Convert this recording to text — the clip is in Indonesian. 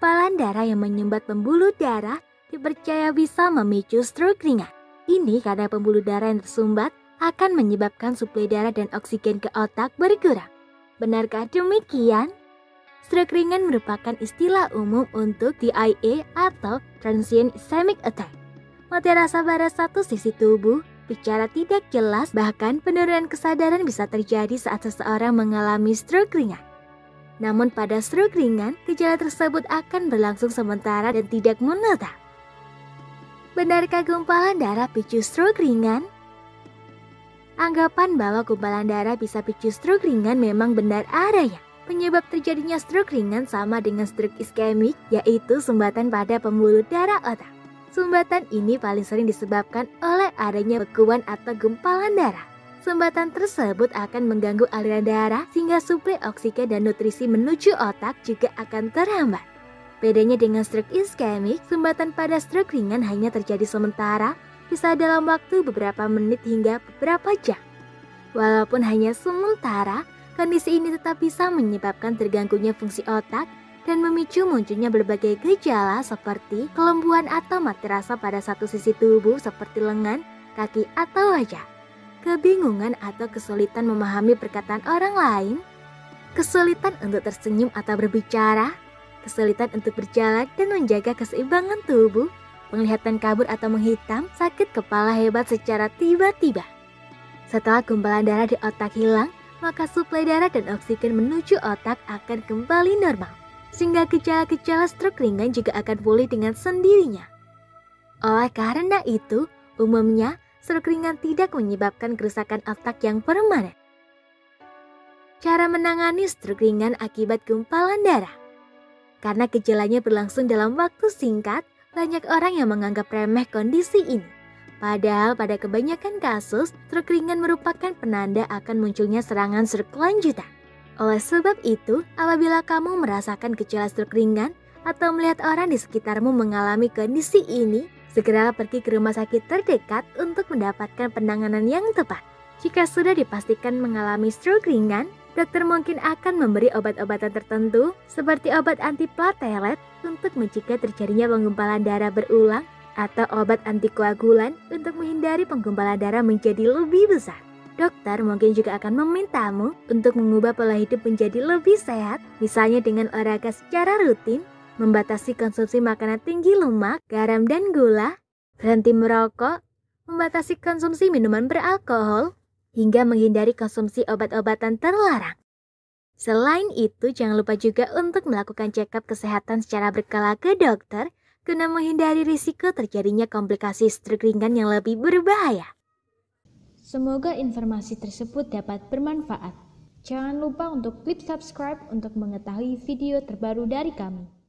Gumpalan darah yang menyumbat pembuluh darah dipercaya bisa memicu stroke ringan. Ini karena pembuluh darah yang tersumbat akan menyebabkan suplai darah dan oksigen ke otak berkurang. Benarkah demikian? Stroke ringan merupakan istilah umum untuk TIA atau Transient Ischemic Attack. Mati rasa pada satu sisi tubuh, bicara tidak jelas, bahkan penurunan kesadaran bisa terjadi saat seseorang mengalami stroke ringan. Namun pada stroke ringan, gejala tersebut akan berlangsung sementara dan tidak menetap. Benarkah gumpalan darah picu stroke ringan? Anggapan bahwa gumpalan darah bisa picu stroke ringan memang benar adanya. Penyebab terjadinya stroke ringan sama dengan stroke iskemik, yaitu sumbatan pada pembuluh darah otak. Sumbatan ini paling sering disebabkan oleh adanya bekuan atau gumpalan darah. Sumbatan tersebut akan mengganggu aliran darah sehingga suplai oksigen dan nutrisi menuju otak juga akan terhambat. Bedanya dengan stroke iskemik, sumbatan pada stroke ringan hanya terjadi sementara, bisa dalam waktu beberapa menit hingga beberapa jam. Walaupun hanya sementara, kondisi ini tetap bisa menyebabkan terganggunya fungsi otak dan memicu munculnya berbagai gejala seperti kelembuan atau mati rasa pada satu sisi tubuh seperti lengan, kaki, atau wajah. Kebingungan atau kesulitan memahami perkataan orang lain, kesulitan untuk tersenyum atau berbicara, kesulitan untuk berjalan dan menjaga keseimbangan tubuh, penglihatan kabur atau menghitam, sakit kepala hebat secara tiba-tiba. Setelah gumpalan darah di otak hilang, maka suplai darah dan oksigen menuju otak akan kembali normal, sehingga gejala-gejala stroke ringan juga akan pulih dengan sendirinya. Oleh karena itu, umumnya stroke ringan tidak menyebabkan kerusakan otak yang permanen. Cara menangani stroke ringan akibat gumpalan darah. Karena gejalanya berlangsung dalam waktu singkat, banyak orang yang menganggap remeh kondisi ini. Padahal pada kebanyakan kasus, stroke ringan merupakan penanda akan munculnya serangan stroke lanjutan. Oleh sebab itu, apabila kamu merasakan gejala stroke ringan atau melihat orang di sekitarmu mengalami kondisi ini, segera pergi ke rumah sakit terdekat untuk mendapatkan penanganan yang tepat. Jika sudah dipastikan mengalami stroke ringan, dokter mungkin akan memberi obat-obatan tertentu seperti obat antiplatelet untuk mencegah terjadinya penggumpalan darah berulang atau obat antikoagulan untuk menghindari penggumpalan darah menjadi lebih besar. Dokter mungkin juga akan memintamu untuk mengubah pola hidup menjadi lebih sehat, misalnya dengan olahraga secara rutin, membatasi konsumsi makanan tinggi lemak, garam dan gula, berhenti merokok, membatasi konsumsi minuman beralkohol, hingga menghindari konsumsi obat-obatan terlarang. Selain itu, jangan lupa juga untuk melakukan check-up kesehatan secara berkala ke dokter guna menghindari risiko terjadinya komplikasi stroke ringan yang lebih berbahaya. Semoga informasi tersebut dapat bermanfaat. Jangan lupa untuk klik subscribe untuk mengetahui video terbaru dari kami.